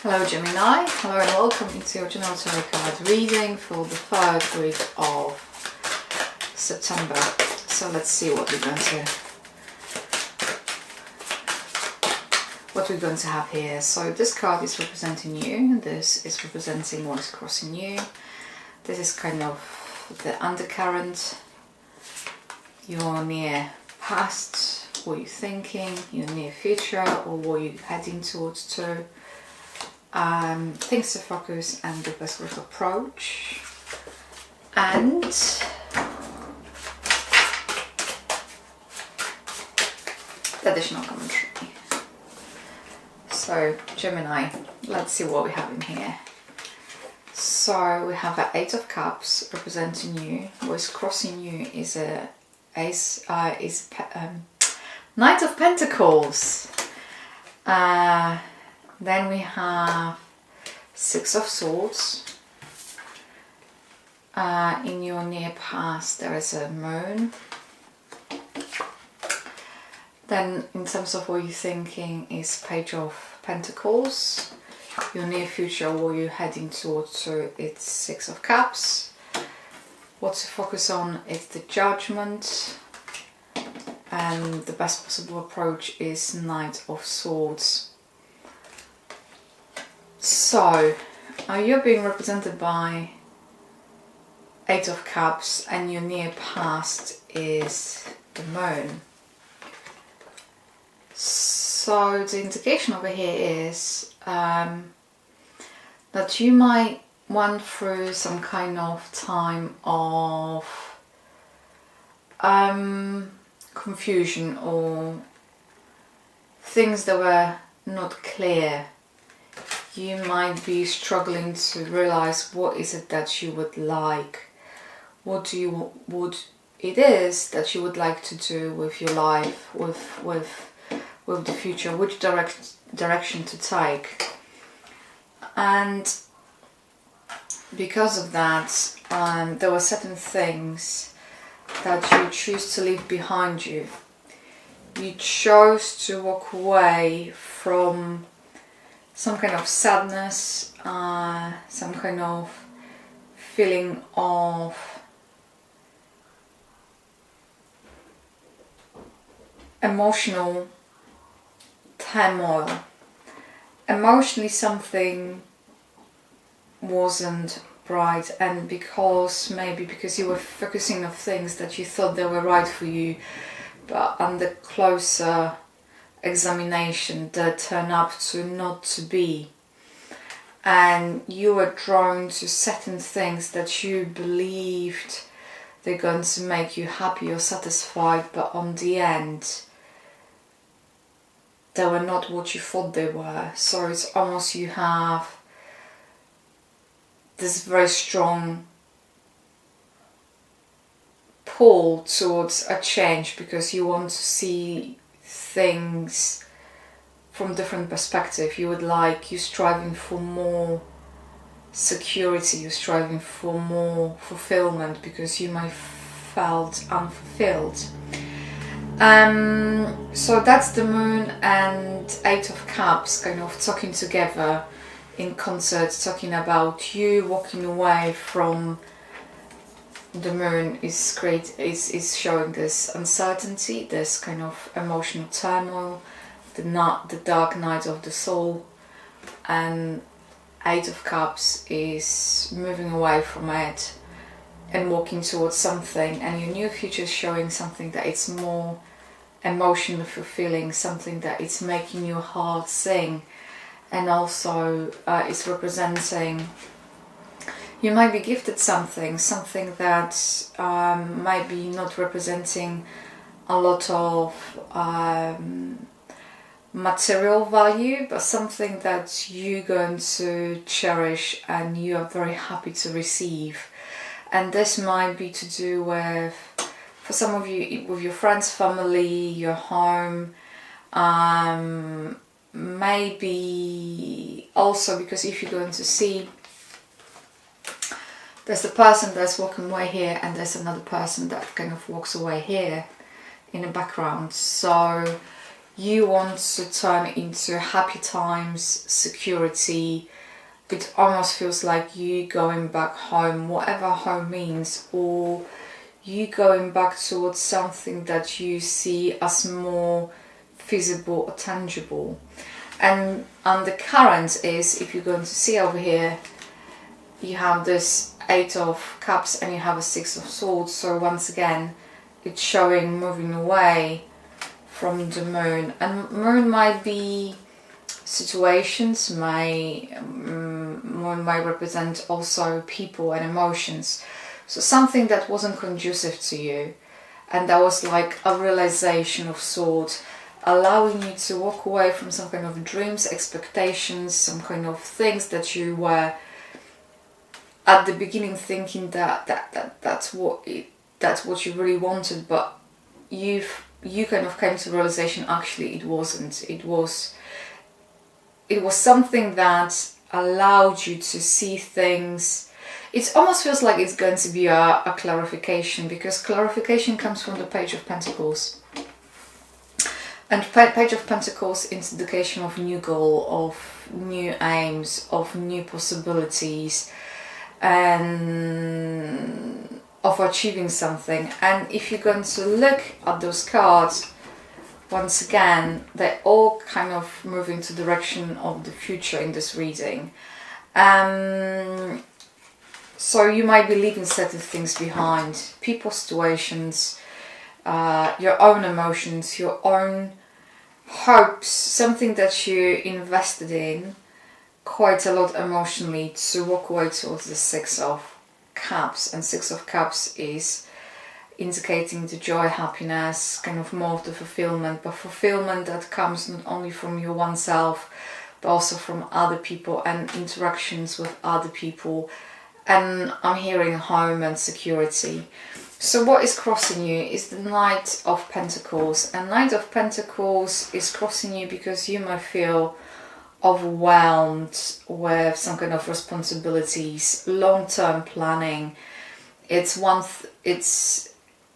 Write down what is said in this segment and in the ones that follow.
Hello Gemini, hello and welcome into your general tarot card reading for the third week of September. So let's see what we're going to have here. So this card is representing you, this is representing what is crossing you. This is kind of the undercurrent, your near past, what you're thinking, your near future, or what you're heading towards to. Things to focus and the best way to approach, and additional commentary. So Gemini, let's see what we have in here. So we have an Eight of Cups representing you. What's crossing you is Knight of Pentacles. Then we have Six of Swords. In your near past there is a moon. Then in terms of what you're thinking is Page of Pentacles. Your near future, what you're heading towards, so it's Six of Cups. What to focus on is the Judgment. And the best possible approach is Knight of Swords. So, you're being represented by Eight of Cups and your near past is the moon. So the indication over here is that you might went through some kind of time of confusion or things that were not clear. You might be struggling to realize what is it that you would like, what it is that you would like to do with your life, with the future, which direction to take. And because of that, there were certain things that you choose to leave behind you. You chose to walk away from some kind of sadness, some kind of feeling of emotional turmoil. Emotionally something wasn't right, and because you were focusing on things that you thought they were right for you, but under closer examination that turn up to not to be, and you were drawn to certain things that you believed they're going to make you happy or satisfied, but on the end they were not what you thought they were. So it's almost you have this very strong pull towards a change because you want to see things from different perspective. You're striving for more security, you're striving for more fulfillment because you might felt unfulfilled. So that's the moon and Eight of Cups kind of talking together in concert, talking about you walking away from the moon is showing this uncertainty, this kind of emotional turmoil, the dark night of the soul, and Eight of Cups is moving away from it and walking towards something, and your new future is showing something that it's more emotionally fulfilling, something that it's making your heart sing, and also it's representing you might be gifted something that might be not representing a lot of material value, but something that you're going to cherish and you are very happy to receive. And this might be to do with, for some of you, with your friends, family, your home, maybe also because if you're going to see, there's the person that's walking away here and there's another person that kind of walks away here in the background. So you want to turn into happy times, security. It almost feels like you going back home, whatever home means, or you going back towards something that you see as more feasible or tangible. And the current is, if you're going to see over here, you have this 8 of Cups and you have a 6 of Swords. So once again, it's showing moving away from the Moon. And Moon might be situations, Moon might represent also people and emotions. So something that wasn't conducive to you, and that was like a realization of sorts, allowing you to walk away from some kind of dreams, expectations, some kind of things that you were at the beginning thinking that's what you really wanted, but you kind of came to the realization actually it wasn't. It was something that allowed you to see things. It almost feels like it's going to be a clarification, because clarification comes from the Page of Pentacles. And Page of Pentacles is an indication of new goal, of new aims, of new possibilities, and of achieving something. And if you're going to look at those cards, once again, they all kind of move into the direction of the future in this reading. So you might be leaving certain things behind, people, situations, your own emotions, your own hopes, something that you invested in quite a lot emotionally, to walk away towards the 6 of Cups. And 6 of Cups is indicating the joy, happiness, kind of more of the fulfillment, but fulfillment that comes not only from your oneself, but also from other people and interactions with other people. And I'm hearing home and security. So what is crossing you is the Knight of Pentacles. And Knight of Pentacles is crossing you because you might feel overwhelmed with some kind of responsibilities, long-term planning. It's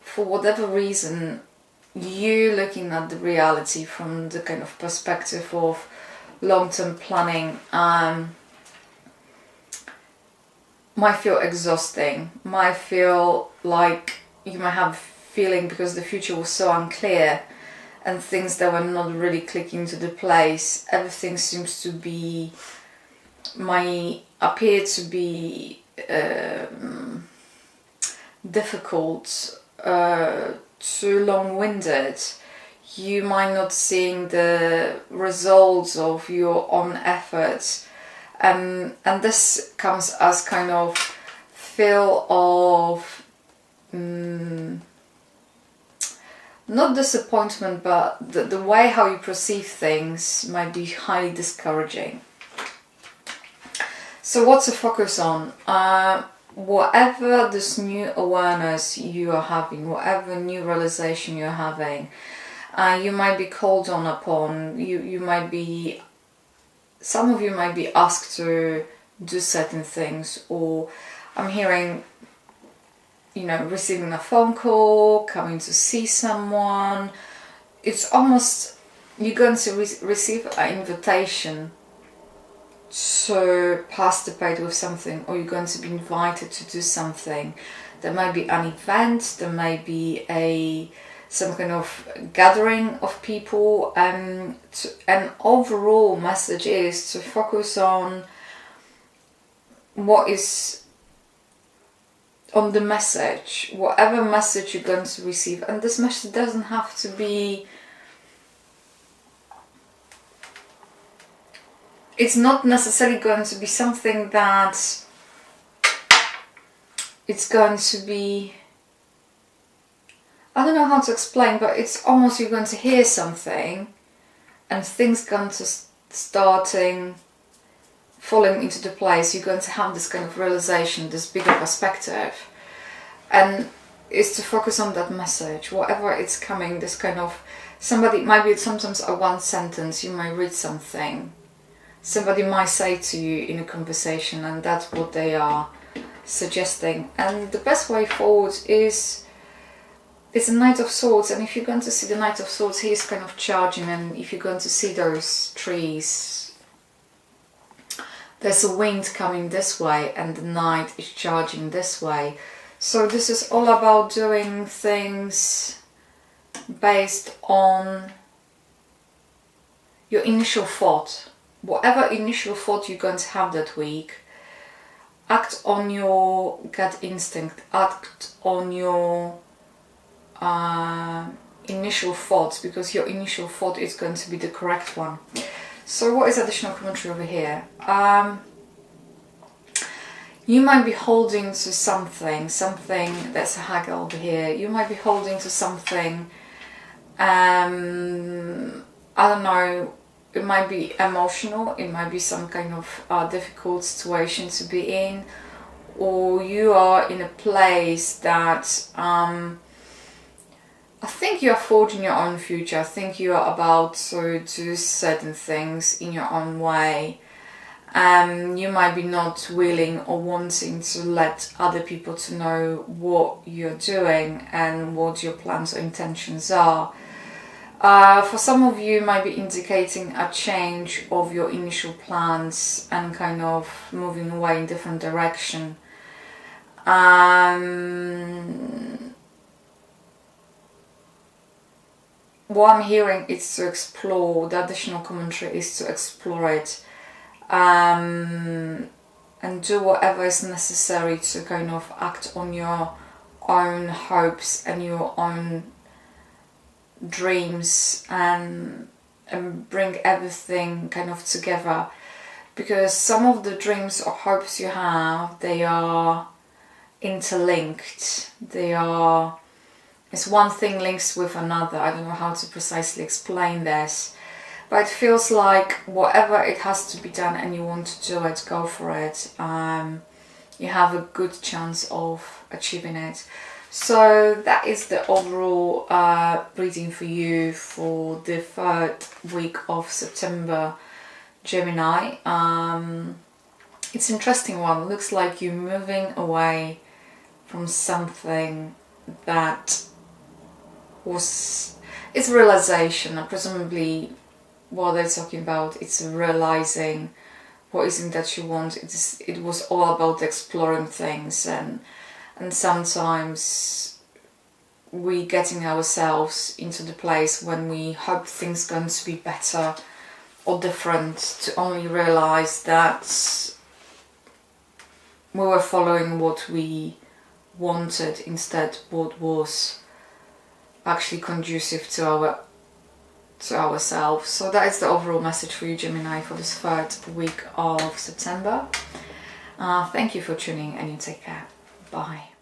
for whatever reason, you looking at the reality from the kind of perspective of long-term planning might feel exhausting, might feel like you might have a feeling, because the future was so unclear and things that were not really clicking into the place, everything seems to be, might appear to be difficult, too long-winded. You might not seeing the results of your own efforts. And this comes as kind of feel of not disappointment, but the way how you perceive things might be highly discouraging. So what's to focus on? Whatever this new awareness you are having, whatever new realization you're having, you might be called on upon, you might be, some of you might be asked to do certain things, or I'm hearing, receiving a phone call, coming to see someone. It's almost, you're going to receive an invitation to participate with something, or you're going to be invited to do something. There might be an event, there might be some kind of gathering of people, and an overall message is to focus on what is on the message, whatever message you're going to receive. And this message doesn't have to be, it's not necessarily going to be something that it's going to be, I don't know how to explain, but it's almost you're going to hear something and things going to starting falling into the place. You're going to have this kind of realization, this bigger perspective, and it's to focus on that message, whatever it's coming, this kind of, somebody might be sometimes a one sentence, you might read something, somebody might say to you in a conversation, and that's what they are suggesting. And the best way forward is it's a Knight of Swords, and if you're going to see the Knight of Swords, he's kind of charging, and if you're going to see those trees, there's a wind coming this way and the Knight is charging this way. So this is all about doing things based on your initial thought. Whatever initial thought you're going to have that week, act on your gut instinct, act on your initial thoughts, because your initial thought is going to be the correct one. So what is additional commentary over here? You might be holding to something that's a hag over here. You might be holding to something, I don't know, it might be emotional, it might be some kind of difficult situation to be in, or you are in a place that I think you are forging your own future. I think you are about to do certain things in your own way. You might be not willing or wanting to let other people to know what you're doing and what your plans or intentions are. For some of you, it might be indicating a change of your initial plans and kind of moving away in different direction. What I'm hearing is to explore, the additional commentary is to explore it, and do whatever is necessary to kind of act on your own hopes and your own dreams, and bring everything kind of together, because some of the dreams or hopes you have, they are interlinked, it's one thing links with another. I don't know how to precisely explain this, but it feels like whatever it has to be done and you want to do it, go for it. You have a good chance of achieving it. So that is the overall reading for you for the 3rd week of September, Gemini. It's an interesting one. It looks like you're moving away from something that it's realization, and presumably what they're talking about, it's realizing what is it that you want. It was all about exploring things, and sometimes we getting ourselves into the place when we hope things going to be better or different, to only realize that we were following what we wanted instead what was actually conducive to ourselves. So that is the overall message for you, Gemini, for this 3rd week of September. Thank you for tuning, and you take care. Bye.